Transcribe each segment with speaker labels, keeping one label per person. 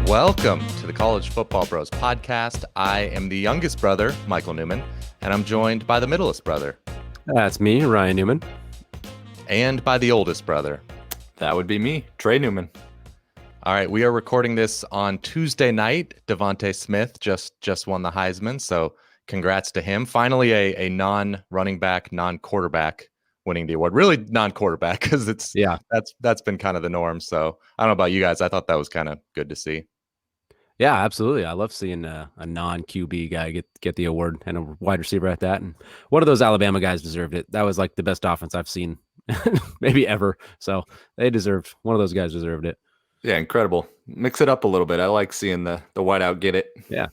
Speaker 1: Welcome to the College Football Bros podcast. I am the youngest brother, Michael Newman, and I'm joined by the middlest brother.
Speaker 2: That's me, Ryan Newman.
Speaker 1: And by the oldest brother.
Speaker 3: That would be me, Trey Newman.
Speaker 1: All right, we are recording this on Tuesday night. DeVonta Smith just won the Heisman, so congrats to him. Finally, a non-running back, non-quarterback winning the award. Really non-quarterback, because that's been kind of the norm. So I don't know about you guys. I thought that was kind of good to see.
Speaker 2: Yeah, absolutely. I love seeing a non-QB guy get the award, and a wide receiver at that. And one of those Alabama guys deserved it. That was like the best offense I've seen maybe ever. So one of those guys deserved it.
Speaker 3: Yeah, incredible. Mix it up a little bit. I like seeing the whiteout get it.
Speaker 2: Yeah.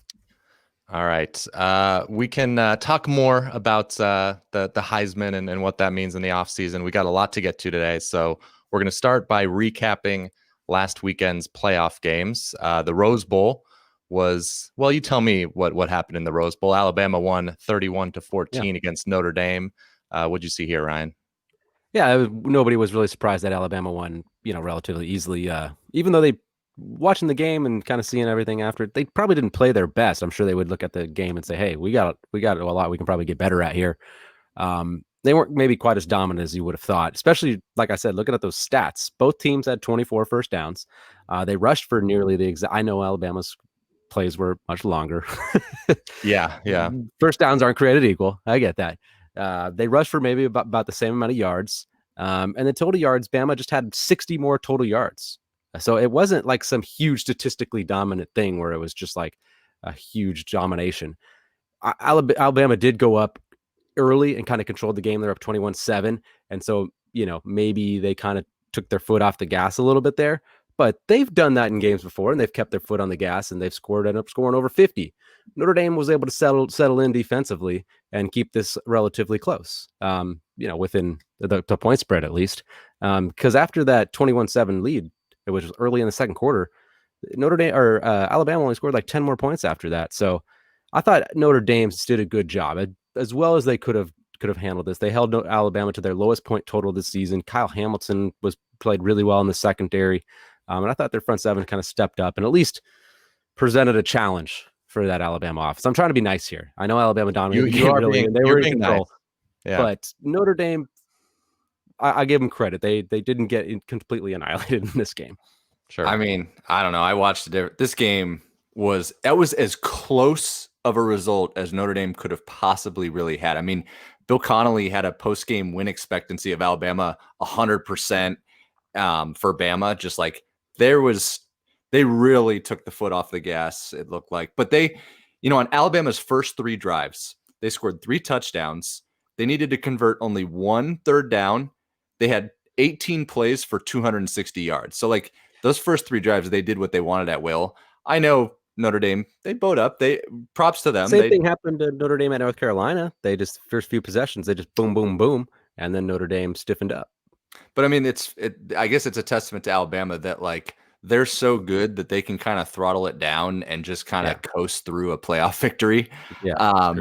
Speaker 1: All right. We can talk more about the Heisman and what that means in the offseason. We got a lot to get to today. So we're going to start by recapping last weekend's playoff games. The Rose Bowl was, well, you tell me what happened in the Rose Bowl. Alabama won 31-14 against Notre Dame. What'd you see here, Ryan?
Speaker 2: Yeah, nobody was really surprised that Alabama won, relatively easily. Even though watching the game and kind of seeing everything after it, they probably didn't play their best. I'm sure they would look at the game and say, hey, we got a lot we can probably get better at here. They weren't maybe quite as dominant as you would have thought, especially, like I said, looking at those stats. Both teams had 24 first downs. They rushed for nearly the exact. I know Alabama's plays were much longer.
Speaker 1: Yeah.
Speaker 2: First downs aren't created equal. I get that. They rushed for maybe about the same amount of yards. And the total yards, Bama just had 60 more total yards. So it wasn't like some huge statistically dominant thing where it was just like a huge domination. Alabama did go up early and kind of controlled the game. They're up 21-7. And so, maybe they kind of took their foot off the gas a little bit there. But they've done that in games before, and they've kept their foot on the gas, and they've ended up scoring over 50. Notre Dame was able to settle in defensively and keep this relatively close, within the point spread at least. Because after that 21-7 lead, it was early in the second quarter, Alabama only scored like 10 more points after that. So I thought Notre Dame did a good job, as well as they could have handled this. They held Alabama to their lowest point total this season. Kyle Hamilton played really well in the secondary. And I thought their front seven kind of stepped up and at least presented a challenge for that Alabama offense. I'm trying to be nice here. I know Alabama dominated the game early, and they were in control. Nice. Yeah. But Notre Dame, I give them credit. They didn't get completely annihilated in this game.
Speaker 1: Sure.
Speaker 3: I mean, I don't know. I watched it. This game was as close of a result as Notre Dame could have possibly really had. I mean, Bill Connolly had a post-game win expectancy of Alabama 100% for Bama. Just like they really took the foot off the gas, it looked like. But they, on Alabama's first 3 drives, they scored 3 touchdowns. They needed to convert only 1 third down. They had 18 plays for 260 yards. So like those first 3 drives, they did what they wanted at will. I know Notre Dame, they bowed up. Props to them.
Speaker 2: Same thing happened to Notre Dame at North Carolina. They just first few possessions, they just boom, boom, boom, and then Notre Dame stiffened up.
Speaker 3: But I mean, I guess it's a testament to Alabama that like they're so good that they can kind of throttle it down and just kind of coast through a playoff victory.
Speaker 2: Yeah.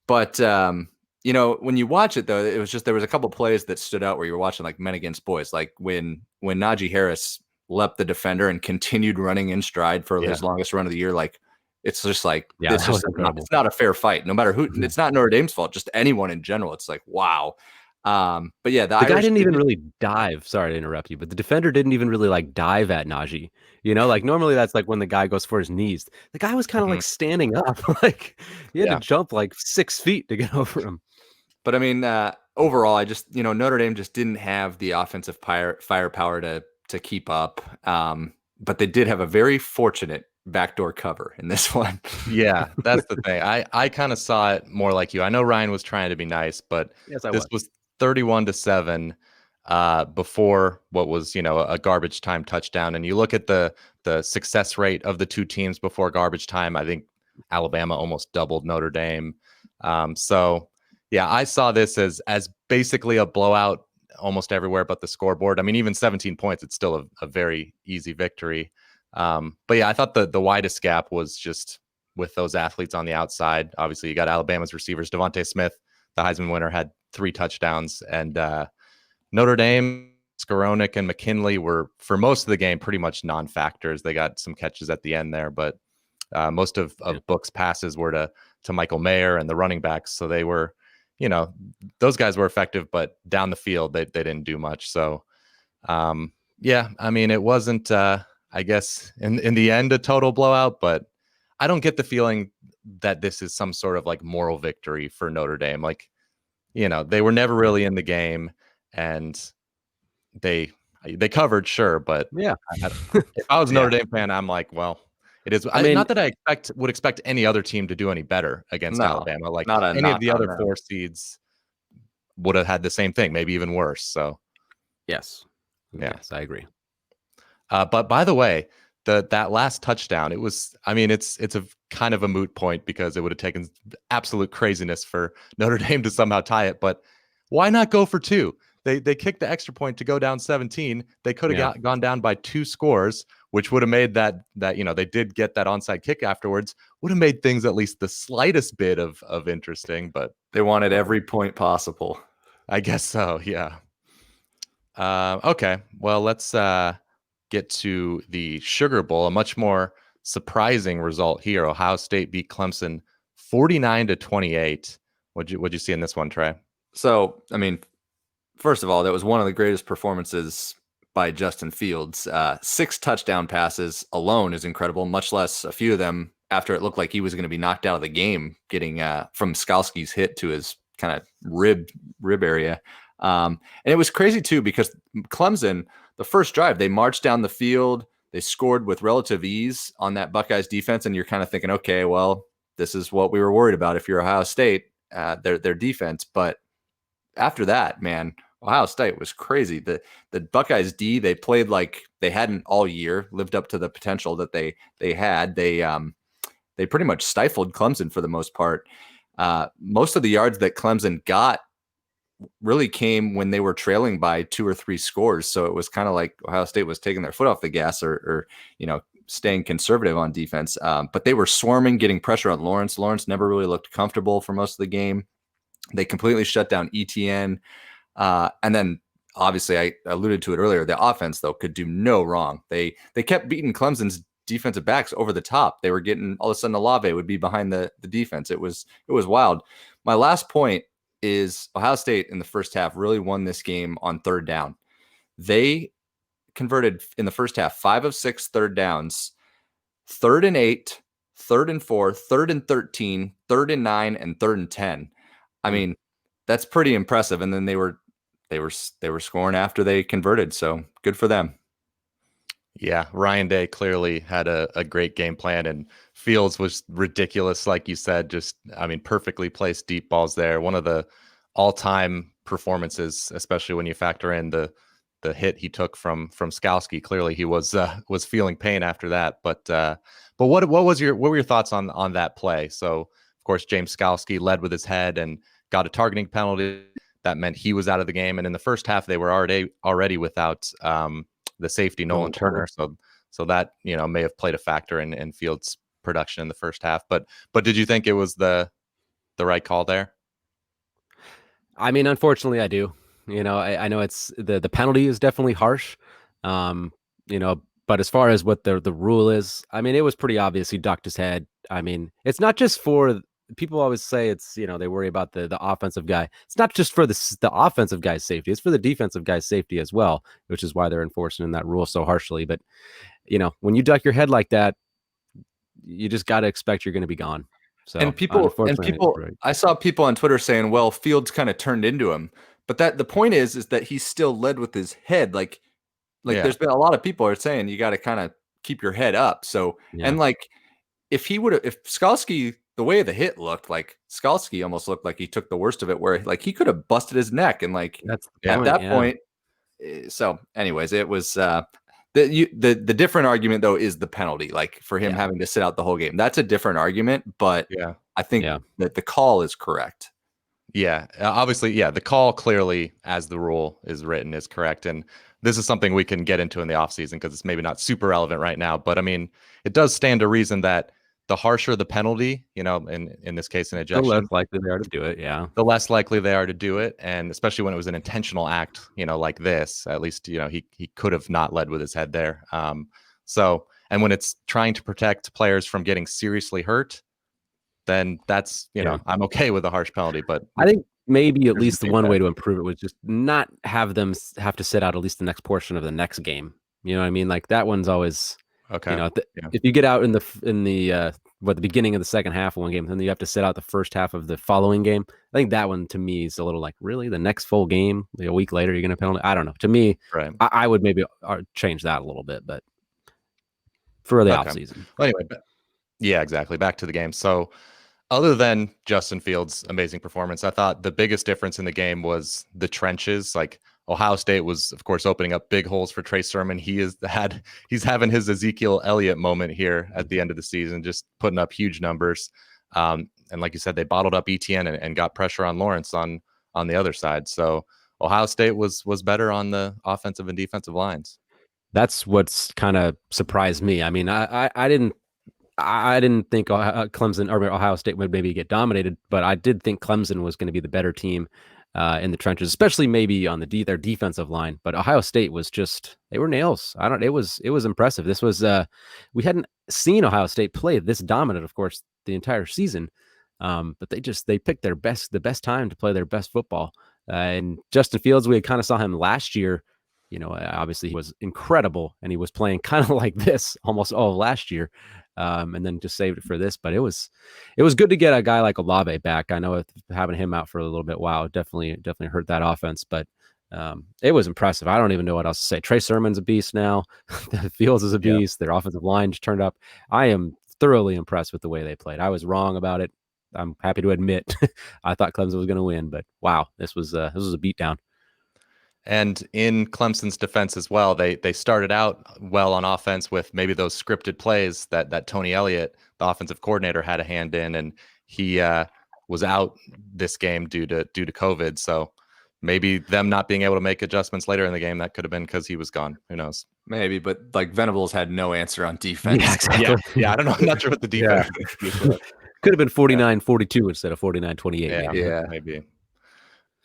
Speaker 3: But when you watch it though, it was just there was a couple plays that stood out where you were watching like men against boys, like when Najee Harris leapt the defender and continued running in stride for his longest run of the year. Like it's just like it's not a fair fight, no matter who. It's not Notre Dame's fault, just anyone in general. It's like wow. But yeah, the
Speaker 2: guy didn't even really dive. Sorry to interrupt you, but the defender didn't even really like dive at Najee. Like normally that's like when the guy goes for his knees. The guy was kind of like standing up, like he had to jump like 6 feet to get over him.
Speaker 3: But I mean, overall, I just Notre Dame just didn't have the offensive firepower to keep up. But they did have a very fortunate backdoor cover in this one.
Speaker 1: Yeah, that's the thing. I kind of saw it more like you. I know Ryan was trying to be nice, but this was 31-7 before what was, a garbage time touchdown. And you look at the success rate of the 2 teams before garbage time. I think Alabama almost doubled Notre Dame. So yeah, I saw this as basically a blowout almost everywhere but the scoreboard. I mean, even 17 points, it's still a very easy victory. But yeah, I thought the widest gap was just with those athletes on the outside. Obviously, you got Alabama's receivers. DeVonta Smith, the Heisman winner, had 3 touchdowns, and Notre Dame Skowronek and McKinley were, for most of the game, pretty much non-factors. They got some catches at the end there, but most of Book's passes were to Michael Mayer and the running backs. So they were, those guys were effective, but down the field, they didn't do much. So, yeah, I mean, it wasn't, I guess, in the end, a total blowout, but I don't get the feeling that this is some sort of like moral victory for Notre Dame. Like, they were never really in the game, and they covered, sure, but
Speaker 2: yeah,
Speaker 1: if I was a Notre Dame fan, I'm like, well, it is. I mean, not that I would expect any other team to do any better against Alabama. Like any of the other 4 seeds would have had the same thing, maybe even worse. So,
Speaker 2: yes, I agree.
Speaker 1: But by the way, that last touchdown, it's a kind of a moot point because it would have taken absolute craziness for Notre Dame to somehow tie it. But why not go for 2? They kicked the extra point to go down 17. They could have gone down by 2 scores, which would have made that they did get that onside kick afterwards, would have made things at least the slightest bit of interesting. But
Speaker 3: they wanted every point possible.
Speaker 1: I guess so, yeah. Okay, well, let's get to the Sugar Bowl, a much more surprising result here. Ohio State beat Clemson 49-28. What'd you see in this one, Trey?
Speaker 3: So, I mean, first of all, that was one of the greatest performances by Justin Fields. 6 touchdown passes alone is incredible, much less a few of them after it looked like he was going to be knocked out of the game, getting from Skalski's hit to his kind of rib area. And it was crazy, too, because Clemson, the first drive, they marched down the field. They scored with relative ease on that Buckeyes defense. And you're kind of thinking, okay, well, this is what we were worried about if you're Ohio State, their defense. But after that, man, Ohio State was crazy. The Buckeyes D, they played like they hadn't all year, lived up to the potential that they had. They pretty much stifled Clemson for the most part. Most of the yards that Clemson got really came when they were trailing by 2 or 3 scores. So it was kind of like Ohio State was taking their foot off the gas or staying conservative on defense. But they were swarming, getting pressure on Lawrence. Lawrence never really looked comfortable for most of the game. They completely shut down ETN. And then obviously I alluded to it earlier. The offense, though, could do no wrong. They kept beating Clemson's defensive backs over the top. They were getting, all of a sudden, Olave would be behind the defense. It was wild. My last point is Ohio State in the first half really won this game on third down. They converted in the first half 5 of 6 third downs, 3rd and 8, 3rd and 4, 3rd and 13, 3rd and 9, and 3rd and 10. I mean, that's pretty impressive. And then they were scoring after they converted. So good for them.
Speaker 1: Yeah, Ryan Day clearly had a great game plan, and Fields was ridiculous, like you said. Perfectly placed deep balls there. One of the all-time performances, especially when you factor in the hit he took from Skalski. Clearly, he was feeling pain after that. But what were your thoughts on that play? So, of course, James Skalski led with his head and got a targeting penalty. That meant he was out of the game. And in the first half, they were already without the safety Nolan Turner. So that may have played a factor in Fields' production in the first half. But did you think it was the right call there?
Speaker 2: I mean, unfortunately, I do. I know it's the penalty is definitely harsh. But as far as what the rule is, I mean, it was pretty obvious he ducked his head. I mean, it's not just for people always say it's, they worry about the offensive guy. It's not just for the offensive guy's safety. It's for the defensive guy's safety as well, which is why they're enforcing that rule so harshly. But, when you duck your head like that, you just got to expect you're going to be gone. So
Speaker 3: people, I saw people on Twitter saying, well, Fields kind of turned into him. But the point is that he still led with his head. Like there's been a lot of people are saying you got to kind of keep your head up. So, and if Skalski, the way the hit looked, like Skalski almost looked like he took the worst of it, where like he could have busted his neck, and like at that point. So, anyways, it was the different argument though is the penalty, like for him having to sit out the whole game. That's a different argument, but I think that the call is correct.
Speaker 1: Yeah, obviously, the call clearly, as the rule is written, is correct. And this is something we can get into in the offseason because it's maybe not super relevant right now. But I mean, it does stand to reason that the harsher the penalty, in this case, an ejection,
Speaker 2: the less likely they are to do it. Yeah.
Speaker 1: The less likely they are to do it. And especially when it was an intentional act, like this, at least, he could have not led with his head there. And when it's trying to protect players from getting seriously hurt, then that's, I'm okay with a harsh penalty, but
Speaker 2: I think maybe at least the one way to improve it was just not have them have to sit out at least the next portion of the next game. You know what I mean? Like that one's always okay. If you get out in the beginning of the second half of one game, then you have to sit out the first half of the following game. I think that one to me is a little like, really, the next full game, a week later, you're going to penalty. I don't know. To me, right. I would maybe change that a little bit, but for the offseason.
Speaker 1: Well, anyway, yeah, exactly. Back to the game. So other than Justin Fields' amazing performance, I thought the biggest difference in the game was the trenches. Like Ohio State was, of course, opening up big holes for Trey Sermon. He's having his Ezekiel Elliott moment here at the end of the season, just putting up huge numbers. And like you said, they bottled up ETN and got pressure on Lawrence on the other side. So Ohio State was better on the offensive and defensive lines.
Speaker 2: That's what's kind of surprised me. I mean, I didn't think Clemson or Ohio State would maybe get dominated, but I did think Clemson was going to be the better team in the trenches, especially maybe on their defensive line. But Ohio State was they were nails. It was impressive. This was we hadn't seen Ohio State play this dominant, of course, the entire season. But they picked the best time to play their best football. And Justin Fields, we kind of saw him last year. Obviously he was incredible, and he was playing kind of like this almost all last year. And then just saved it for this. But it was good to get a guy like Olave back. I know having him out for a little bit, wow, definitely hurt that offense. But it was impressive. I don't even know what else to say. Trey Sermon's a beast now. Fields is a beast. Their offensive line just turned up. I am thoroughly impressed with the way they played. I was wrong about it. I'm happy to admit I thought Clemson was going to win, but wow, this was a beatdown.
Speaker 1: And in Clemson's defense as well, they started out well on offense with maybe those scripted plays that Tony Elliott, the offensive coordinator, had a hand in, and he was out this game due to COVID. So maybe them not being able to make adjustments later in the game, that could have been because he was gone. Who knows?
Speaker 3: Maybe, but like Venables had no answer on defense.
Speaker 2: Yeah, exactly.
Speaker 1: Yeah, I don't know. I'm not sure what the defense
Speaker 2: could have been 49-42 instead of 49-28.
Speaker 1: Yeah, maybe.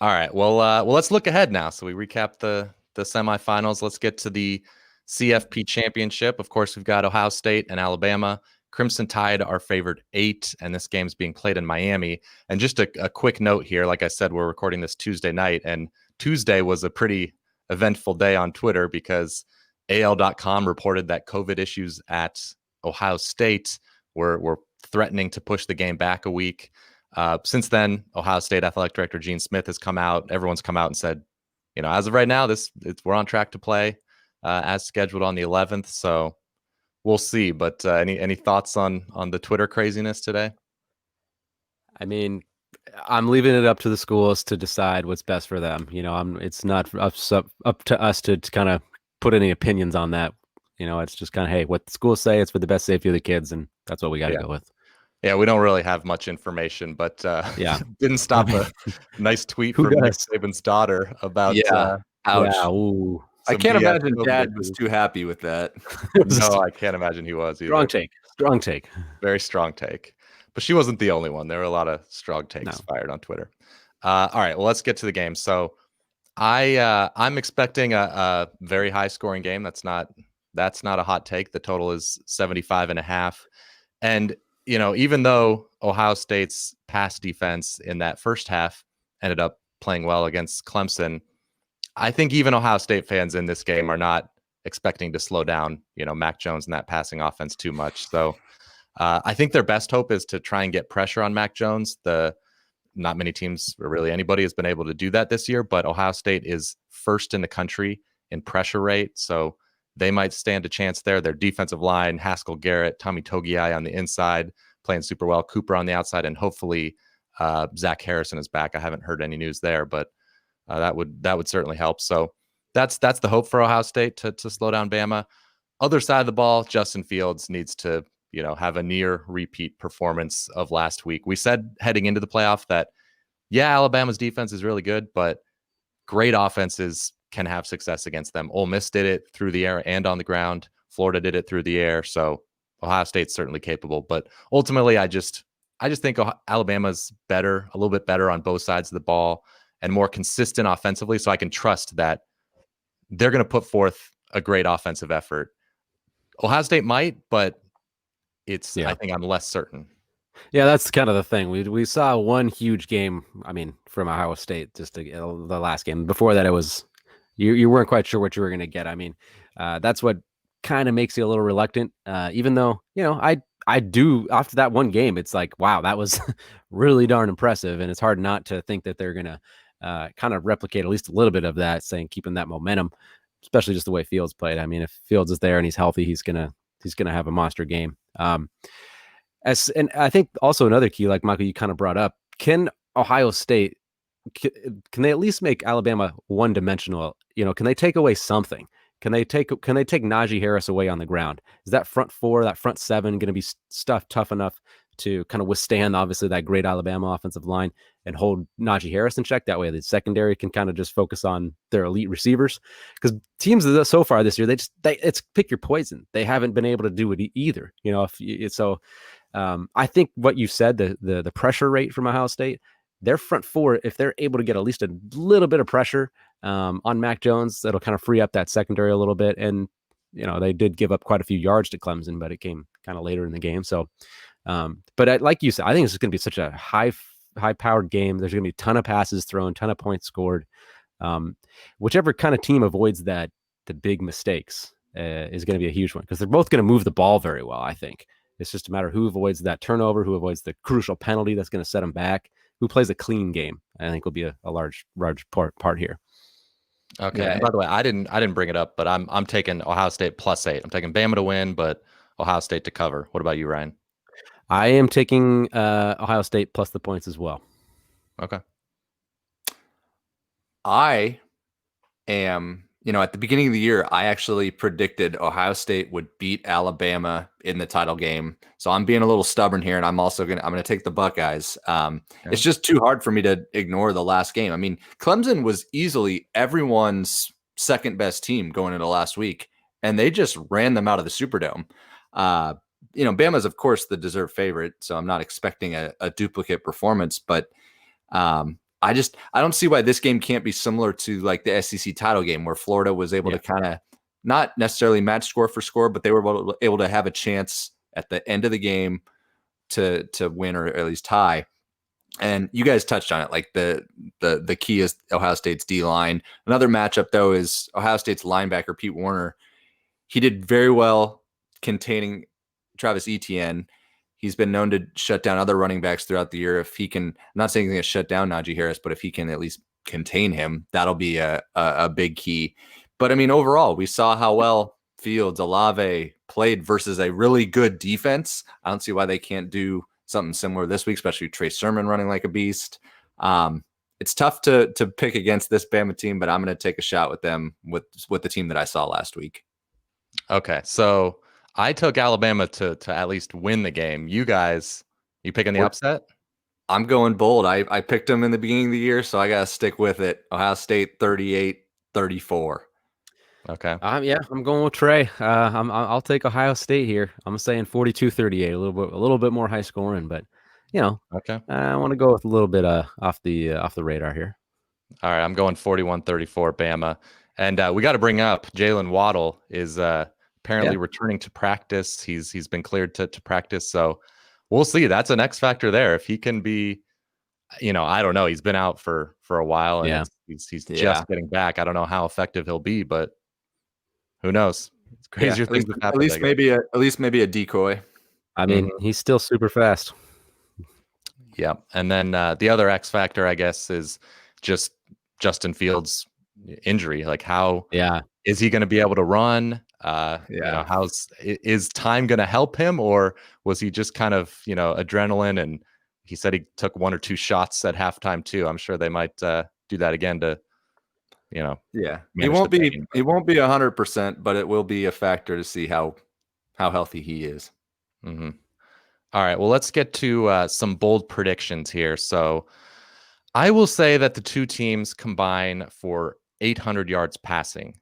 Speaker 1: All right. Well, let's look ahead now. So we recap the semifinals. Let's get to the CFP Championship. Of course, we've got Ohio State and Alabama. Crimson Tide are favored 8, and this game's being played in Miami. And just a quick note here, like I said, we're recording this Tuesday night, and Tuesday was a pretty eventful day on Twitter because AL.com reported that COVID issues at Ohio State were threatening to push the game back a week. Since then, Ohio State Athletic Director Gene Smith has come out. Everyone's come out and said, as of right now, we're on track to play as scheduled on the 11th. So we'll see. But any thoughts on the Twitter craziness today?
Speaker 2: I mean, I'm leaving it up to the schools to decide what's best for them. It's not up to us to kind of put any opinions on that. It's just kind of, hey, what the schools say, it's for the best safety of the kids, and that's what we got to go with.
Speaker 1: Yeah, we don't really have much information, but didn't stop a nice tweet from Nick Saban's daughter about
Speaker 3: ouch.
Speaker 2: Yeah,
Speaker 3: I can't imagine Dad was too happy with that.
Speaker 1: No, I can't imagine he was either.
Speaker 2: Strong take.
Speaker 1: Very strong take. But she wasn't the only one. There were a lot of strong takes fired on Twitter. All right, well, let's get to the game. So I'm expecting a very high scoring game. That's not a hot take. The total is 75.5. And even though Ohio State's pass defense in that first half ended up playing well against Clemson, I think even Ohio State fans in this game are not expecting to slow down, Mac Jones and that passing offense too much. So I think their best hope is to try and get pressure on Mac Jones. Not many teams, or really anybody, has been able to do that this year, but Ohio State is first in the country in pressure rate. So they might stand a chance there. Their defensive line, Haskell Garrett, Tommy Togiai on the inside, playing super well, Cooper on the outside, and hopefully Zach Harrison is back. I haven't heard any news there, but that would certainly help. So that's the hope for Ohio State to slow down Bama. Other side of the ball, Justin Fields needs to have a near repeat performance of last week. We said heading into the playoff that Alabama's defense is really good, but great offenses can have success against them. Ole Miss did it through the air and on the ground. Florida did it through the air. So Ohio State's certainly capable, but ultimately I just think Alabama's better, a little bit better on both sides of the ball and more consistent offensively. So I can trust that they're going to put forth a great offensive effort. Ohio State might, but I think I'm less certain.
Speaker 2: Yeah, that's kind of the thing. We saw one huge game, from Ohio State, just the last game. Before that, it was you weren't quite sure what you were going to get. That's what kind of makes you a little reluctant. Even though, I do, after that one game, it's like, wow, that was really darn impressive. And it's hard not to think that they're going to kind of replicate at least a little bit of that, keeping that momentum, especially just the way Fields played. If Fields is there and he's healthy, he's gonna have a monster game. And I think also another key, like Michael, you kind of brought up, can Ohio State, can they at least make Alabama one-dimensional? Can they take away something? Can they take Najee Harris away on the ground? Is that front four, that front seven going to be tough enough to kind of withstand, obviously, that great Alabama offensive line and hold Najee Harris in check? That way the secondary can kind of just focus on their elite receivers. Because teams so far this year, it's pick your poison. They haven't been able to do it either. I think what you said, the pressure rate from Ohio State, their front four, if they're able to get at least a little bit of pressure on Mac Jones, that'll kind of free up that secondary a little bit. And, they did give up quite a few yards to Clemson, but it came kind of later in the game. So, but like you said, I think this is going to be such a high-powered game. There's going to be a ton of passes thrown, ton of points scored. Whichever kind of team avoids the big mistakes is going to be a huge one, because they're both going to move the ball very well, I think. It's just a matter of who avoids that turnover, who avoids the crucial penalty that's going to set them back, who plays a clean game. I think will be a large part here.
Speaker 1: Okay. Yeah. And by the way, I didn't bring it up, but I'm taking Ohio State +8. I'm taking Bama to win, but Ohio State to cover. What about you, Ryan?
Speaker 2: I am taking Ohio State plus the points as well.
Speaker 1: Okay.
Speaker 3: I am, at the beginning of the year, I actually predicted Ohio State would beat Alabama in the title game. So I'm being a little stubborn here, and I'm going to take the Buckeyes. Okay. It's just too hard for me to ignore the last game. Clemson was easily everyone's second best team going into last week, and they just ran them out of the Superdome. Bama's, of course, the deserved favorite, so I'm not expecting a duplicate performance, but I don't see why this game can't be similar to like the SEC title game, where Florida was able to kind of not necessarily match score for score, but they were able to have a chance at the end of the game to win or at least tie. And you guys touched on it. Like the key is Ohio State's D-line. Another matchup, though, is Ohio State's linebacker, Pete Werner. He did very well containing Travis Etienne. He's been known to shut down other running backs throughout the year. If he can, I'm not saying he's going to shut down Najee Harris, but if he can at least contain him, that'll be a big key. But overall, we saw how well Fields, Olave played versus a really good defense. I don't see why they can't do something similar this week, especially Trey Sermon running like a beast. It's tough to pick against this Bama team, but I'm going to take a shot with them with the team that I saw last week.
Speaker 1: Okay, so I took Alabama to at least win the game. You guys, you picking the upset?
Speaker 3: I'm going bold. I picked them in the beginning of the year, so I got to stick with it. Ohio State 38-34.
Speaker 1: Okay.
Speaker 2: I'm going with Trey. I'll take Ohio State here. I'm saying 42-38, a little bit more high scoring, but
Speaker 1: okay.
Speaker 2: I want to go with a little bit off the radar here.
Speaker 1: All right, I'm going 41-34 Bama, and we got to bring up Jalen Waddle is apparently returning to practice. He's been cleared to practice, so we'll see. That's an X factor there. If he can be, I don't know. He's been out for a while, and he's just getting back. I don't know how effective he'll be, but who knows? It's crazier things have happened.
Speaker 3: At least maybe a decoy.
Speaker 2: He's still super fast.
Speaker 1: Yeah, and then the other X factor, I guess, is just Justin Fields' injury. Like, how is he going to be able to run? Is time going to help him, or was he just kind of adrenaline? And he said he took one or two shots at halftime too. I'm sure they might do that again to he
Speaker 3: won't be 100%, but it will be a factor to see how healthy he is.
Speaker 1: Mm-hmm. All right, well, let's get to some bold predictions here. So I will say that the two teams combine for 800 yards passing.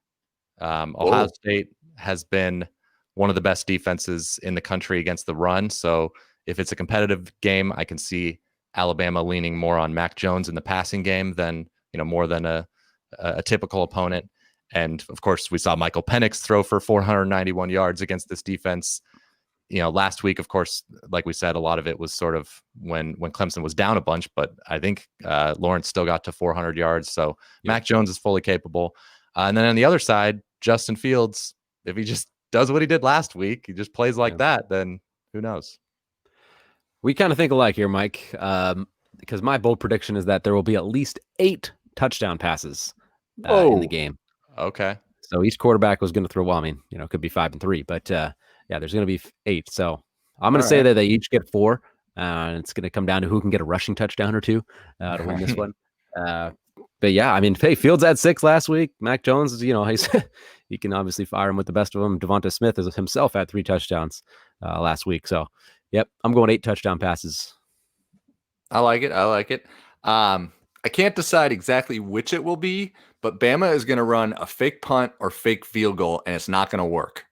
Speaker 1: Ohio State has been one of the best defenses in the country against the run. So if it's a competitive game, I can see Alabama leaning more on Mac Jones in the passing game than, more than a typical opponent. And of course, we saw Michael Penix throw for 491 yards against this defense. Last week, of course, like we said, a lot of it was sort of when Clemson was down a bunch, but I think Lawrence still got to 400 yards. So Mac Jones is fully capable. And then on the other side, Justin Fields, if he just does what he did last week, he just plays like that, then who knows?
Speaker 2: We kind of think alike here, Mike, because my bold prediction is that there will be at least 8 touchdown passes in the game.
Speaker 1: Okay.
Speaker 2: So each quarterback was going to throw, it could be 5 and 3, but there's going to be 8. So I'm going to say that they each get 4. And it's going to come down to who can get a rushing touchdown or 2 to win this one. But yeah, Fields had 6 last week. Mac Jones is, he can obviously fire him with the best of them. DeVonta Smith himself had 3 touchdowns last week. So, yep, I'm going 8 touchdown passes.
Speaker 3: I like it. I can't decide exactly which it will be, but Bama is going to run a fake punt or fake field goal, and it's not going to work.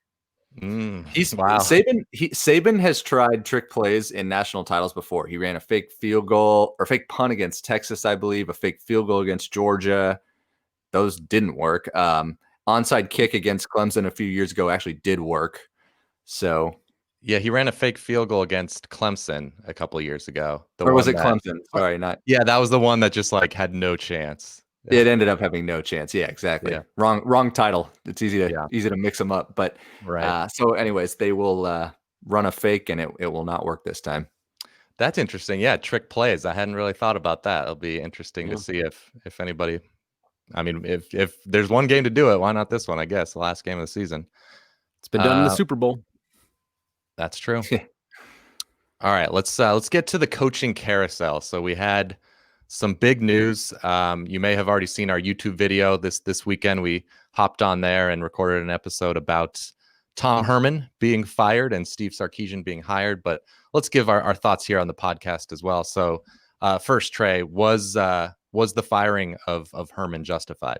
Speaker 3: Saban has tried trick plays in national titles before. He ran a fake field goal or fake punt against Texas, I believe, a fake field goal against Georgia. Those didn't work. Onside kick against Clemson a few years ago actually did work. So
Speaker 1: yeah, he ran a fake field goal against Clemson a couple of years ago.
Speaker 3: Or was it Clemson? Sorry, not.
Speaker 1: Yeah, that was the one that just had no chance.
Speaker 3: It ended up having no chance. Yeah, exactly. Yeah. Wrong title. It's easy to mix them up. But so anyways, they will run a fake and it will not work this time.
Speaker 1: That's interesting. Yeah, trick plays. I hadn't really thought about that. It'll be interesting to see if anybody. If there's one game to do it, why not this one? I guess the last game of the season.
Speaker 2: It's been done in the Super Bowl.
Speaker 1: That's true. All right, let's get to the coaching carousel. So we had some big news. You may have already seen our YouTube video this weekend. We hopped on there and recorded an episode about Tom Herman being fired and Steve Sarkisian being hired. But let's give our thoughts here on the podcast as well. So first, Trey, was the firing of Herman justified?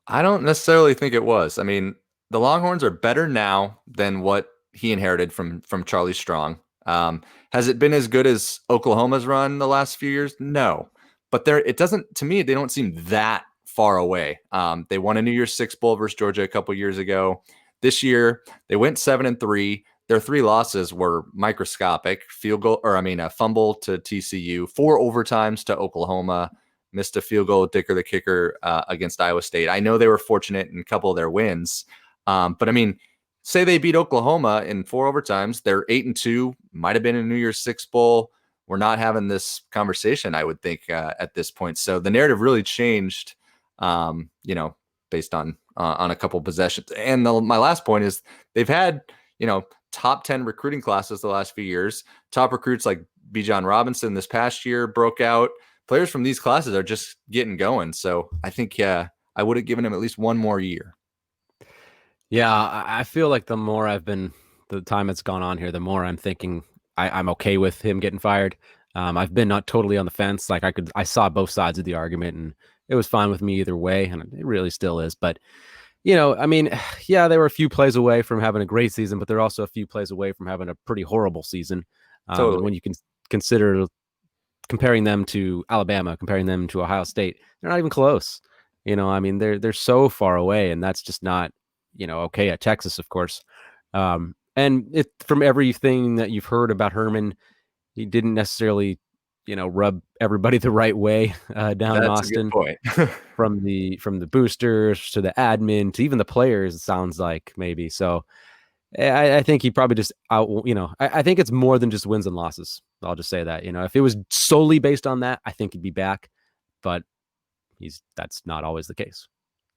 Speaker 3: I don't necessarily think it was. The Longhorns are better now than what he inherited from Charlie Strong. Has it been as good as Oklahoma's run the last few years? No. But to me, they don't seem that far away. They won a New Year's Six Bowl versus Georgia a couple years ago. This year, they went 7-3. Their 3 losses were microscopic. A fumble to TCU, 4 overtimes to Oklahoma, missed a field goal with Dicker the kicker against Iowa State. I know they were fortunate in a couple of their wins. But say they beat Oklahoma in 4 overtimes, they're 8-2, might have been a New Year's Six Bowl. We're not having this conversation, I would think, at this point. So the narrative really changed, based on a couple possessions. And my last point is they've had, top 10 recruiting classes the last few years. Top recruits like Bijan Robinson this past year broke out. Players from these classes are just getting going. So I think, I would have given him at least one more year.
Speaker 2: Yeah, I feel like the time it's gone on here, the more I'm thinking I'm okay with him getting fired. I've been not totally on the fence. I saw both sides of the argument and it was fine with me either way. And it really still is. But, they were a few plays away from having a great season, but they're also a few plays away from having a pretty horrible season.
Speaker 3: Totally.
Speaker 2: When you can consider comparing them to Alabama, comparing them to Ohio State, they're not even close. They're so far away, and that's just not, okay at Texas, of course. And from everything that you've heard about Herman, he didn't necessarily, rub everybody the right way down in Austin.
Speaker 3: That's a good point.
Speaker 2: from the boosters to the admin to even the players, it sounds like maybe. So I think he probably just I think it's more than just wins and losses. I'll just say that, if it was solely based on that, I think he'd be back, but that's not always the case.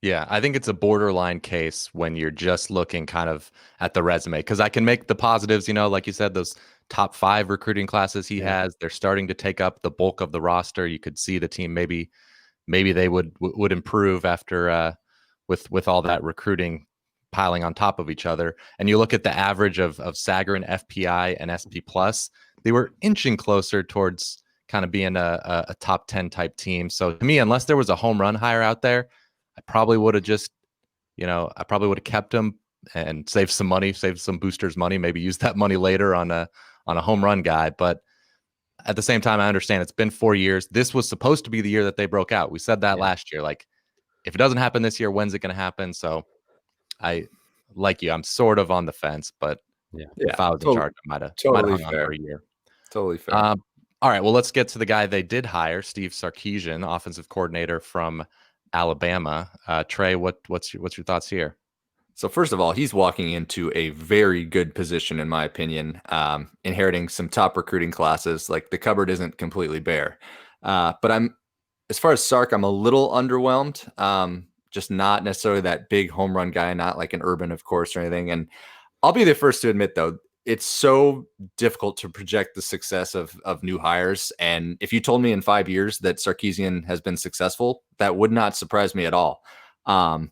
Speaker 1: Yeah, I think it's a borderline case when you're just looking kind of at the resume, because I can make the positives, like you said, those top 5 recruiting classes he has, they're starting to take up the bulk of the roster. You could see the team maybe they would improve after with all that recruiting piling on top of each other. And you look at the average of Sagarin, FPI, and SP Plus, they were inching closer towards kind of being a top 10 type team. So to me, unless there was a home run hire out there, I probably would have kept him. and save some money, save some boosters money, maybe use that money later on a home run guy. But at the same time, I understand it's been 4 years. This was supposed to be the year that they broke out. We said that last year. Like, if it doesn't happen this year, when's it going to happen? So I'm sort of on the fence, but if I was in charge, I might have hung on for a year.
Speaker 3: Totally fair.
Speaker 1: All right, well, let's get to the guy they did hire, Steve Sarkisian, offensive coordinator from Alabama. Trey, what's your thoughts here?
Speaker 3: So first of all, he's walking into a very good position, in my opinion, inheriting some top recruiting classes. Like, the cupboard isn't completely bare. But as far as Sark, I'm a little underwhelmed. Just not necessarily that big home run guy, not like an Urban, of course, or anything. And I'll be the first to admit, though, it's so difficult to project the success of new hires. And if you told me in 5 years that Sarkeesian has been successful, that would not surprise me at all. And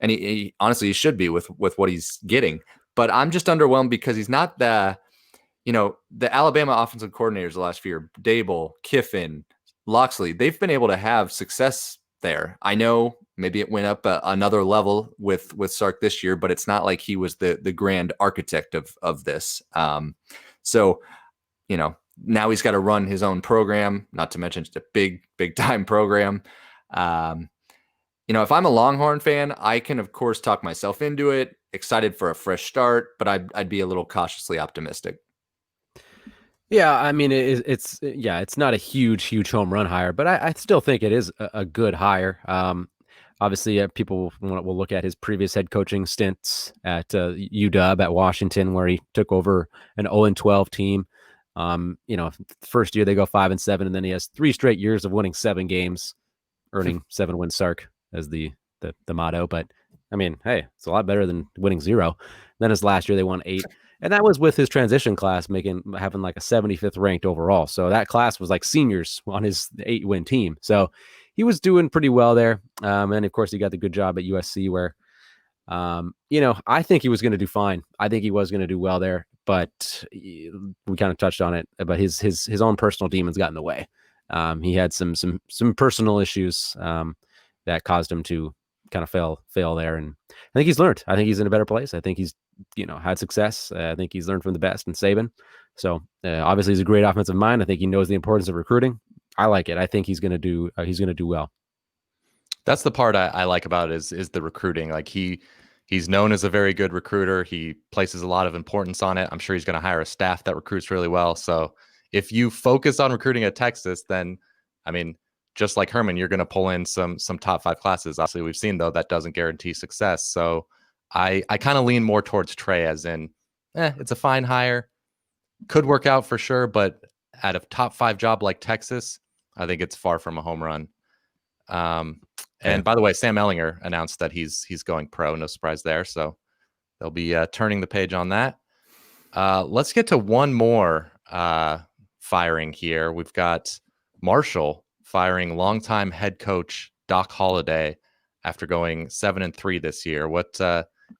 Speaker 3: he honestly, he should be with what he's getting. But I'm just underwhelmed because he's not the Alabama offensive coordinators the last few years, Dable, Kiffin, Locksley, they've been able to have success there. I know maybe it went up another level with Sark this year, but it's not like he was the grand architect of this. So, now he's got to run his own program, not to mention just a big time program. If I'm a Longhorn fan, I can, of course, talk myself into it, excited for a fresh start, but I'd be a little cautiously optimistic.
Speaker 2: Yeah, I mean, it's not a huge home run hire, but I still think it is a good hire. Obviously, people will look at his previous head coaching stints at UW at Washington, where he took over an 0-12 team. First year they go 5-7, and then he has 3 straight years of winning 7 games, earning 7 wins Sark as the motto. But I mean, hey, it's a lot better than winning 0. Then his last year they won 8. And that was with his transition class having like a 75th ranked overall. So that class was like seniors on his 8-win team. So he was doing pretty well there. And of course, he got the good job at USC where, I think he was going to do fine. I think he was going to do well there, but we kind of touched on it. But his own personal demons got in the way. He had some personal issues that caused him to kind of fail there. And I think he's learned. I think he's in a better place. I think he's had success. I think he's learned from the best in Saban. So obviously he's a great offensive mind. I think he knows the importance of recruiting. I like it. I think he's going to do well.
Speaker 1: That's the part I like about it is the recruiting. Like he's known as a very good recruiter. He places a lot of importance on it. I'm sure he's going to hire a staff that recruits really well. So if you focus on recruiting at Texas, then, I mean, just like Herman, you're going to pull in some top 5 classes. Obviously, we've seen, though, that doesn't guarantee success. So I kind of lean more towards Trey, as in, it's a fine hire. Could work out for sure, but at a top 5 job like Texas, I think it's far from a home run. And by the way, Sam Ehlinger announced that he's going pro. No surprise there. So they'll be turning the page on that. Let's get to one more firing here. We've got Marshall firing longtime head coach Doc Holliday after going 7-3 this year. What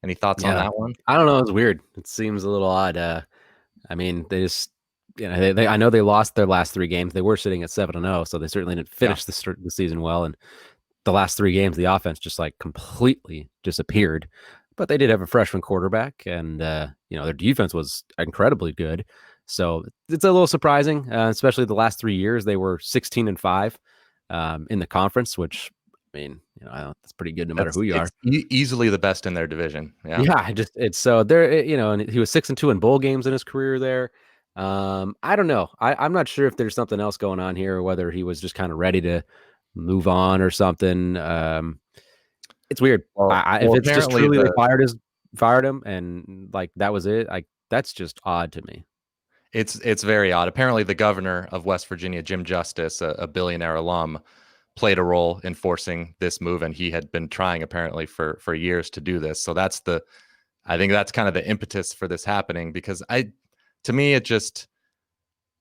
Speaker 1: any thoughts on that one?
Speaker 2: I don't know. It's weird. It seems a little odd. I mean, they just I know they lost their last 3 games. They were sitting at 7-0, so they certainly didn't finish the season well. And the last 3 games, the offense just like completely disappeared. But they did have a freshman quarterback, and their defense was incredibly good. So it's a little surprising, especially the last 3 years. They were 16-5 in the conference, which, I mean, that's pretty good no matter who you are.
Speaker 1: Easily the best in their division. Yeah.
Speaker 2: It's so there, and he was 6-2 in bowl games in his career there. I don't know. I'm not sure if there's something else going on here, or whether he was just kind of ready to move on or something. It's weird. If it's just truly they fired him and like that was it, that's just odd to me.
Speaker 1: It's very odd. Apparently, the governor of West Virginia, Jim Justice, a billionaire alum, played a role in forcing this move, and he had been trying apparently for years to do this. So I think that's kind of the impetus for this happening, because to me it just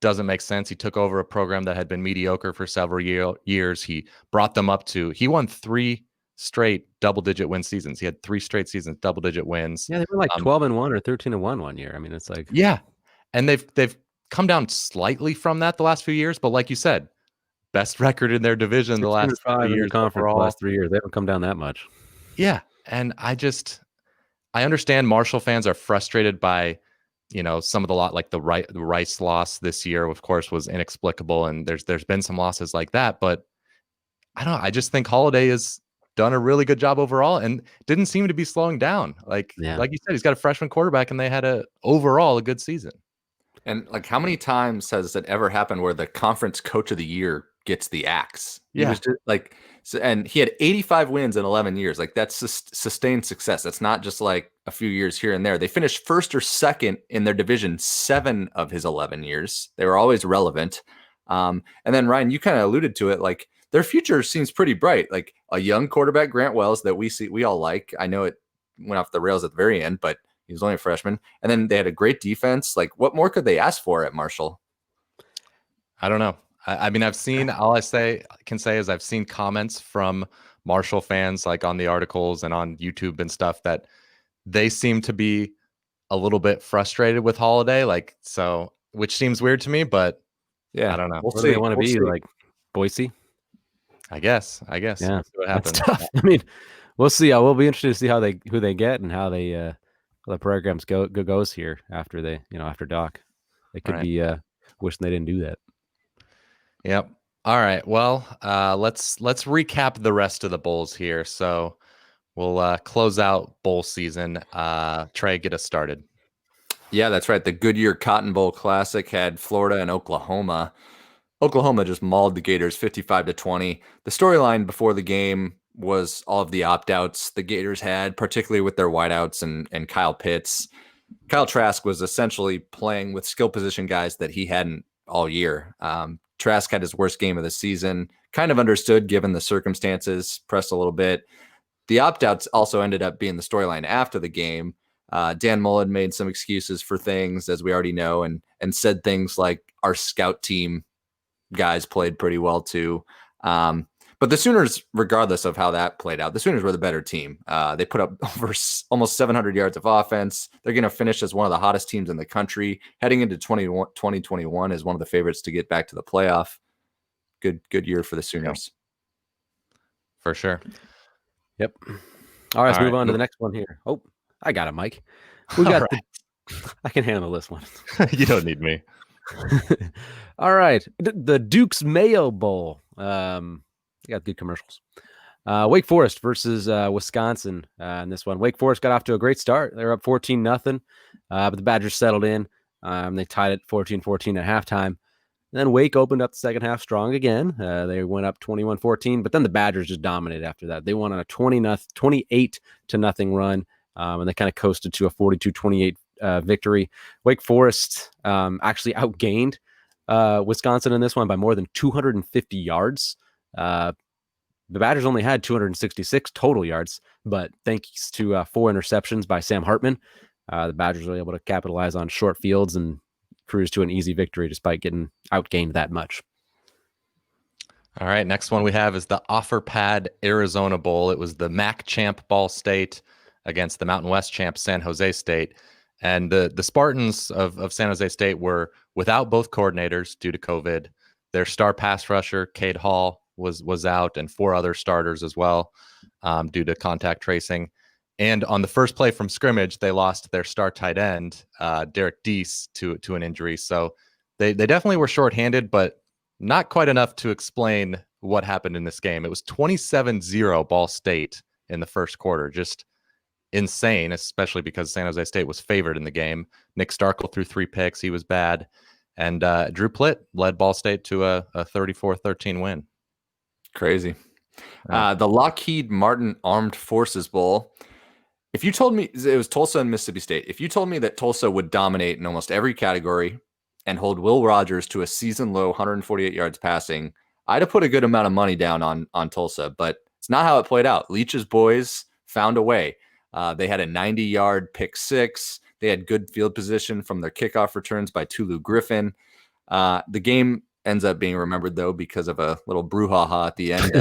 Speaker 1: doesn't make sense. He took over a program that had been mediocre for several years. He brought them up he won 3 straight double-digit win seasons. He had 3 straight seasons double-digit wins.
Speaker 2: Yeah, they were like 12-1 or 13-1 one year. I mean, it's like
Speaker 1: and they've come down slightly from that the last few years, but like you said, best record in their division the last 3 years.
Speaker 2: Conference the last 3 years, they haven't come down that much.
Speaker 1: Yeah, and I I understand Marshall fans are frustrated by, some of the lot, like the Rice loss this year, of course, was inexplicable, and there's been some losses like that, but I don't know. I just think Holiday has done a really good job overall and didn't seem to be slowing down. Like you said, he's got a freshman quarterback, and they had overall a good season.
Speaker 3: And like, how many times has it ever happened where the conference coach of the year gets the axe? He was just like, and he had 85 wins in 11 years. Like, that's sustained success. That's not just like a few years here and there. They finished first or second in their division 7 of his 11 years. They were always relevant. And then Ryan, you kind of alluded to it. Like, their future seems pretty bright. Like a young quarterback, Grant Wells, that we all like. I know it went off the rails at the very end, but he was only a freshman. And then they had a great defense. Like, what more could they ask for at Marshall?
Speaker 1: I don't know. I mean, all I can say is I've seen comments from Marshall fans, like on the articles and on YouTube and stuff, that they seem to be a little bit frustrated with Holiday. Like, so, which seems weird to me, but I don't know.
Speaker 2: We'll see. They want to be like Boise. I guess.
Speaker 1: Yeah. See what happens.
Speaker 2: That's tough. I mean, we'll see. We'll be interested to see who they get and how they the programs goes here after after Doc. They could be wishing they didn't do that.
Speaker 1: Yep. All right. Well, let's recap the rest of the bowls here. So we'll close out bowl season. Trey, get us started.
Speaker 3: Yeah, that's right. The Goodyear Cotton Bowl Classic had Florida and Oklahoma. Oklahoma just mauled the Gators 55-20. The storyline before the game was all of the opt-outs the Gators had, particularly with their wideouts and Kyle Pitts. Kyle Trask was essentially playing with skill position guys that he hadn't all year. Trask had his worst game of the season, kind of understood given the circumstances, pressed a little bit. The opt-outs also ended up being the storyline after the game. Dan Mullen made some excuses for things, as we already know, and said things like our scout team guys played pretty well too. But the Sooners, regardless of how that played out, the Sooners were the better team. They put up over almost 700 yards of offense. They're going to finish as one of the hottest teams in the country. Heading into 2021 is one of the favorites to get back to the playoff. Good year for the Sooners.
Speaker 1: For sure.
Speaker 2: Yep. All right, let's move on to the next one here. Oh, I got it, Mike. We got I can handle this one.
Speaker 1: You don't need me.
Speaker 2: All right. The Duke's Mayo Bowl. You got good commercials. Wake Forest versus Wisconsin in this one. Wake Forest got off to a great start. They were up 14-0, but the Badgers settled in. They tied it 14-14 at halftime. And then Wake opened up the second half strong again. They went up 21-14, but then the Badgers just dominated after that. They won on a 28-0 run, and they kind of coasted to a 42-28 victory. Wake Forest actually outgained Wisconsin in this one by more than 250 yards. The Badgers only had 266 total yards, but thanks to 4 interceptions by Sam Hartman, the Badgers were able to capitalize on short fields and cruise to an easy victory despite getting outgained that much.
Speaker 1: All right, next one we have is the Offer Pad Arizona Bowl. It was the MAC champ Ball State against the Mountain West champ San Jose State. And the Spartans of San Jose State were without both coordinators due to COVID. Their star pass rusher, Cade Hall, was out, and 4 other starters as well due to contact tracing. And on the first play from scrimmage, they lost their star tight end, Derek Deese, to an injury. So they definitely were shorthanded, but not quite enough to explain what happened in this game. It was 27-0 Ball State in the first quarter. Just insane, especially because San Jose State was favored in the game. Nick Starkel threw 3 picks. He was bad. And Drew Plitt led Ball State to a 34-13 win.
Speaker 3: Crazy. The Lockheed Martin Armed Forces Bowl. If you told me it was Tulsa and Mississippi State, if you told me that Tulsa would dominate in almost every category and hold Will Rogers to a season low 148 yards passing, I'd have put a good amount of money down on Tulsa, but it's not how it played out. Leach's boys found a way. They had a 90-yard pick six. They had good field position from their kickoff returns by Tulu Griffin. The game ends up being remembered, though, because of a little brouhaha at the end.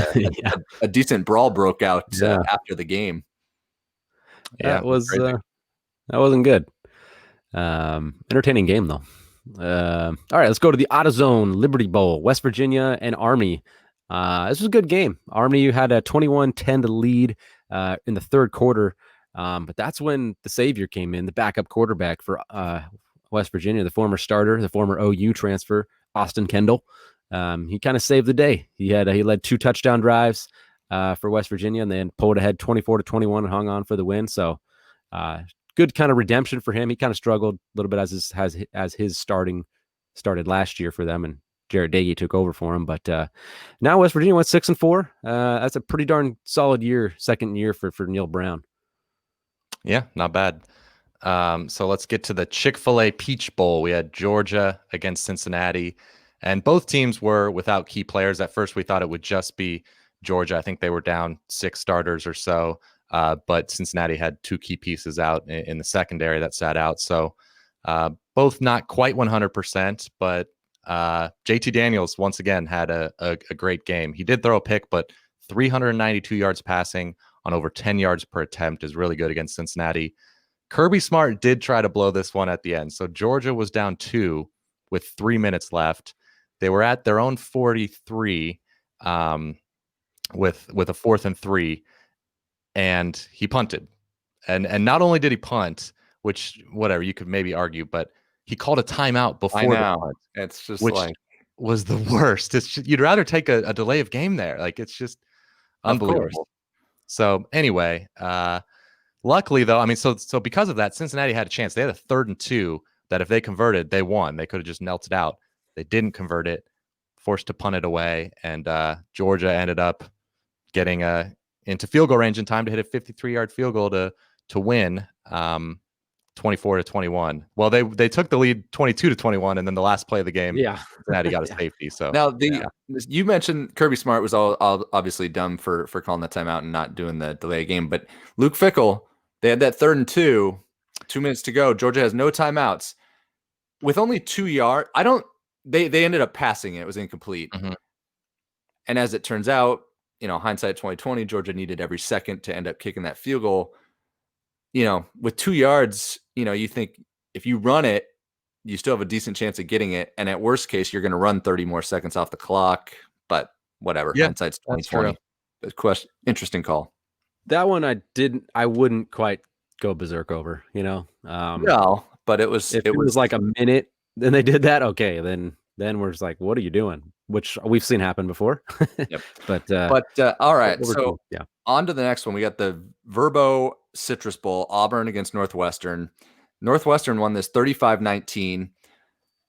Speaker 3: A decent brawl broke out after the game.
Speaker 2: That wasn't good. Entertaining game, though. All right, let's go to the AutoZone Liberty Bowl, West Virginia and Army. This was a good game. Army had a 21-10 lead in the third quarter. But that's when the savior came in, the backup quarterback for West Virginia, the former starter, the former OU transfer, Austin Kendall. He kind of saved the day. He led 2 touchdown drives for West Virginia, and then pulled ahead 24-21 and hung on for the win. So good kind of redemption for him. He kind of struggled a little bit as his started last year for them, and Jarrett Doege took over for him. But now West Virginia went 6-4. That's a pretty darn solid year, second year for Neil Brown.
Speaker 1: Yeah, not bad. So let's get to the Chick-fil-A Peach Bowl. We had Georgia against Cincinnati, and both teams were without key players. At first, we thought it would just be Georgia. I think they were down 6 starters or so, but Cincinnati had 2 key pieces out in the secondary that sat out. So both not quite 100%, but JT Daniels once again had a great game. He did throw a pick, but 392 yards passing on over 10 yards per attempt is really good against Cincinnati. Kirby Smart did try to blow this one at the end. So Georgia was down 2 with 3 minutes left. They were at their own 43 with a 4th and 3, and he punted. And not only did he punt, which whatever you could maybe argue, but he called a timeout before the punt.
Speaker 3: It's just
Speaker 1: which was the worst. You'd rather take a delay of game there. Like, it's just unbelievable. So anyway, luckily though, I mean, so because of that, Cincinnati had a chance. They had a 3rd and 2 that if they converted, they won. They could have just knelt it out. They didn't convert it, forced to punt it away, and Georgia ended up getting into field goal range in time to hit a 53-yard field goal to win 24-21. Well, they took the lead 22-21, and then the last play of the game, Cincinnati got a safety. So
Speaker 3: now you mentioned Kirby Smart was all obviously dumb for calling the timeout and not doing the delay game, but Luke Fickell, they had that 3rd and 2, 2 minutes to go. Georgia has no timeouts with only 2 yards. They ended up passing it. It was incomplete.
Speaker 1: Mm-hmm.
Speaker 3: And as it turns out, hindsight 2020, Georgia needed every second to end up kicking that field goal. With 2 yards, you think if you run it, you still have a decent chance of getting it. And at worst case, you're going to run 30 more seconds off the clock. But whatever.
Speaker 1: Yeah,
Speaker 3: hindsight's 2020. Interesting call.
Speaker 2: That one I wouldn't quite go berserk over,
Speaker 3: No, but it was
Speaker 2: like a minute, then they did that. Okay, then we're just like, what are you doing? Which we've seen happen before.
Speaker 3: Yep.
Speaker 2: But
Speaker 3: all right. So on to the next one. We got the Verbo Citrus Bowl, Auburn against Northwestern. Northwestern won this 35-19.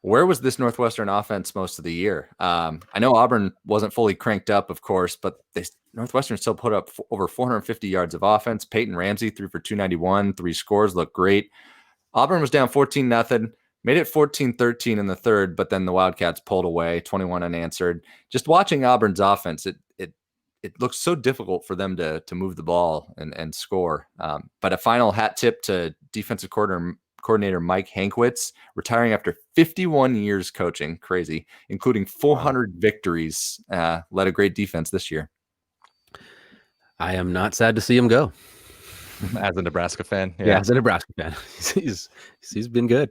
Speaker 3: Where was this Northwestern offense most of the year? I know Auburn wasn't fully cranked up, of course, but Northwestern still put up over 450 yards of offense. Peyton Ramsey threw for 291, 3 scores, looked great. Auburn was down 14-0, made it 14-13 in the 3rd, but then the Wildcats pulled away, 21 unanswered. Just watching Auburn's offense, it looks so difficult for them to move the ball and score. But a final hat tip to defensive coordinator Mike Hankwitz, retiring after 51 years coaching, crazy, including 400 victories, led a great defense this year.
Speaker 2: I am not sad to see him go.
Speaker 1: As a Nebraska fan.
Speaker 2: Yeah, as a Nebraska fan. He's been good.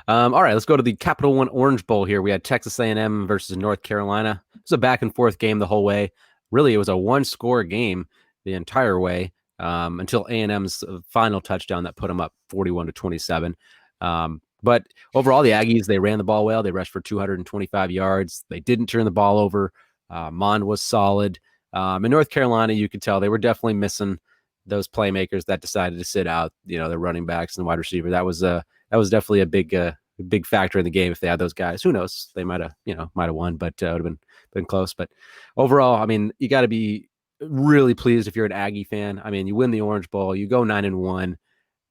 Speaker 2: All right, let's go to the Capital One Orange Bowl here. We had Texas A&M versus North Carolina. It was a back and forth game the whole way. Really, it was a 1-score game the entire way until A&M's final touchdown that put them up 41-27. But overall, the Aggies, they ran the ball well. They rushed for 225 yards. They didn't turn the ball over. Mond was solid. In North Carolina, you could tell they were definitely missing those playmakers that decided to sit out, their running backs and wide receiver. That was definitely a big factor in the game. If they had those guys, who knows? They might have won, but it would have been close. But overall, I mean, you got to be really pleased if you're an Aggie fan. I mean, you win the Orange Bowl, you go 9-1.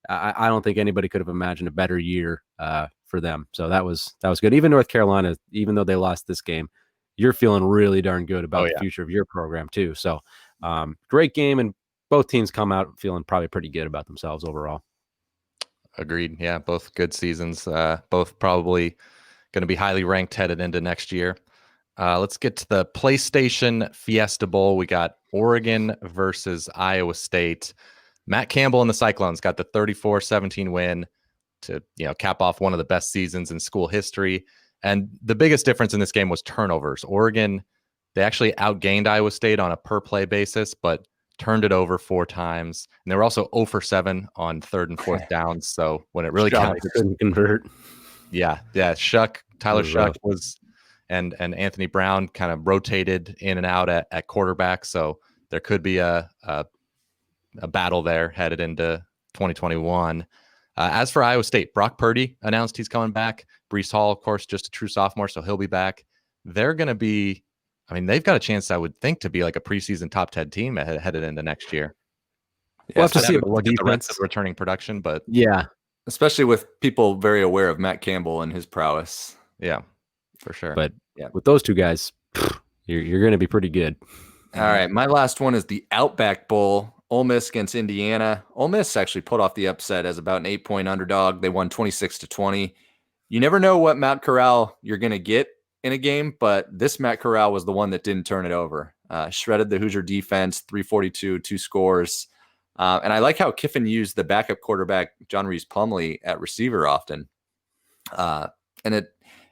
Speaker 2: I don't think anybody could have imagined a better year for them. So that was good. Even North Carolina, even though they lost this game, you're feeling really darn good about the future of your program too. So great game, and both teams come out feeling probably pretty good about themselves overall.
Speaker 1: Agreed. Yeah, both good seasons. Both probably going to be highly ranked headed into next year. Let's get to the PlayStation Fiesta Bowl. We got Oregon versus Iowa State. Matt Campbell and the Cyclones got the 34-17 win to cap off one of the best seasons in school history. And the biggest difference in this game was turnovers. Oregon, they actually outgained Iowa State on a per play basis, but turned it over 4 times, and they were also 0 for 7 on 3rd and 4th downs. So when it really counted,
Speaker 2: couldn't convert.
Speaker 1: Yeah. Tyler Shuck was, and Anthony Brown kind of rotated in and out at quarterback. So there could be a battle there headed into 2021. As for Iowa State, Brock Purdy announced he's coming back. Breece Hall, of course, just a true sophomore, so he'll be back. They're going to be, they've got a chance, I would think, to be like a preseason top 10 team headed into next year.
Speaker 2: We'll have to see
Speaker 1: what the rest of returning production, but
Speaker 2: yeah,
Speaker 3: especially with people very aware of Matt Campbell and his prowess.
Speaker 1: Yeah, for sure.
Speaker 2: But with those two guys, you're going to be pretty good.
Speaker 3: All right, my last one is the Outback Bowl. Ole Miss against Indiana. Ole Miss actually pulled off the upset as about an 8-point underdog. They won 26-20. You never know what Matt Corral you're going to get in a game, but this Matt Corral was the one that didn't turn it over. Shredded the Hoosier defense, 342, 2 scores. And I like how Kiffin used the backup quarterback, John Reese Plumlee, at receiver often. And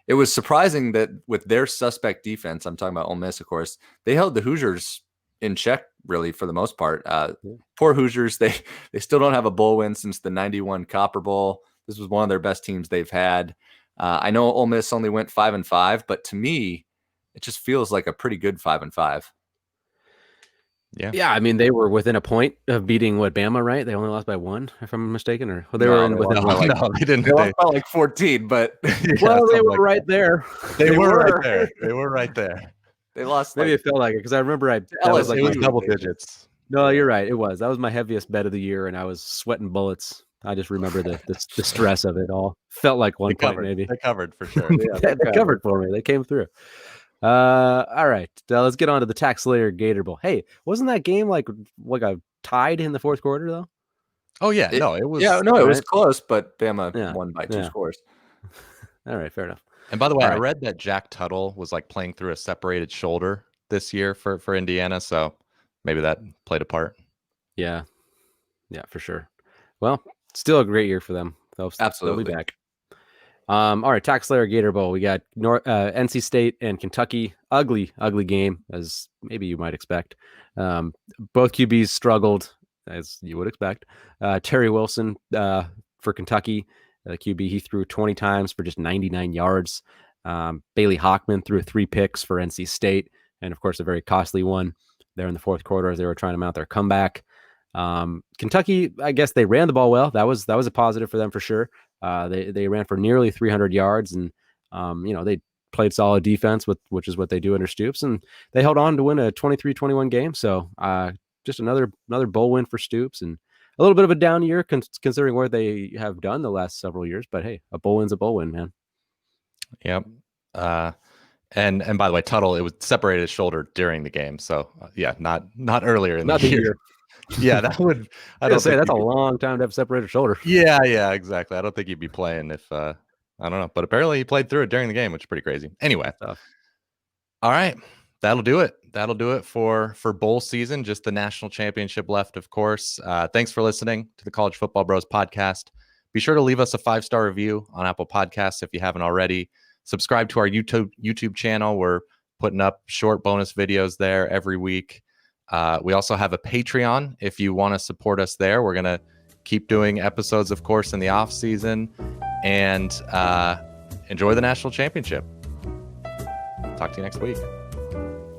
Speaker 3: it was surprising that with their suspect defense, I'm talking about Ole Miss, of course, they held the Hoosiers in check, really, for the most part. Poor Hoosiers, they still don't have a bowl win since the 91 Copper Bowl. This was one of their best teams they've had. I know Ole Miss only went 5-5, but to me, it just feels like a pretty good 5-5.
Speaker 2: Yeah. They were within a point of beating Bama, right? They only lost by 1, if I'm mistaken, or they were within.
Speaker 1: No, they didn't.
Speaker 3: They lost by like 14, but
Speaker 2: they were right there.
Speaker 1: They were right there. They were right there.
Speaker 3: They lost.
Speaker 2: Maybe it felt like it because I remember it was
Speaker 1: double digits.
Speaker 2: No, you're right. It was. That was my heaviest bet of the year, and I was sweating bullets. I just remember the stress of it all. Felt like 1 point, maybe.
Speaker 1: They covered for sure.
Speaker 2: They covered for me. They came through. All right. Let's get on to the Tax Slayer Gator Bowl. Hey, wasn't that game like a tied in the 4th quarter though?
Speaker 1: Oh yeah, it was.
Speaker 3: Yeah, no, it was close, but Bama won by 2 scores.
Speaker 2: All right, fair enough.
Speaker 1: And by the way, I read that Jack Tuttle was like playing through a separated shoulder this year for Indiana, so maybe that played a part.
Speaker 2: Yeah, for sure. Well, still a great year for them.
Speaker 3: Absolutely.
Speaker 2: They'll be back. All right, Tax Slayer Gator Bowl. We got NC State and Kentucky. Ugly game, as maybe you might expect. Both QBs struggled, as you would expect. Terry Wilson for Kentucky, QB, he threw 20 times for just 99 yards. Bailey Hockman threw 3 picks for NC State, and of course a very costly one there in the 4th quarter as they were trying to mount their comeback. Kentucky, I guess they ran the ball well. That was a positive for them for sure. They ran for nearly 300 yards, and they played solid defense, which is what they do under Stoops, and they held on to win a 23-21 game. So just another bowl win for Stoops, and a little bit of a down year considering what they have done the last several years. But hey, a bowl win's a bowl win, man.
Speaker 1: Yep. And by the way, Tuttle, it was separated his shoulder during the game. So not earlier in the year. Yeah, that would.
Speaker 2: That's a long time to have separated shoulder.
Speaker 1: Yeah, exactly. I don't think he'd be playing if I don't know, but apparently he played through it during the game, which is pretty crazy. Anyway, all right, that'll do it. That'll do it for bowl season. Just the national championship left, of course. Thanks for listening to the College Football Bros podcast. Be sure to leave us a 5-star review on Apple Podcasts if you haven't already. Subscribe to our YouTube channel. We're putting up short bonus videos there every week. We also have a Patreon if you want to support us there. We're going to keep doing episodes, of course, in the off season, and enjoy the national championship. Talk to you next week.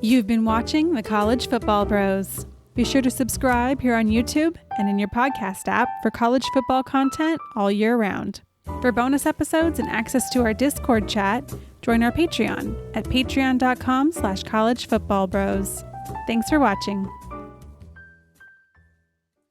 Speaker 4: You've been watching the College Football Bros. Be sure to subscribe here on YouTube and in your podcast app for college football content all year round. For bonus episodes and access to our Discord chat, join our Patreon at patreon.com/collegefootballbros. Thanks for watching.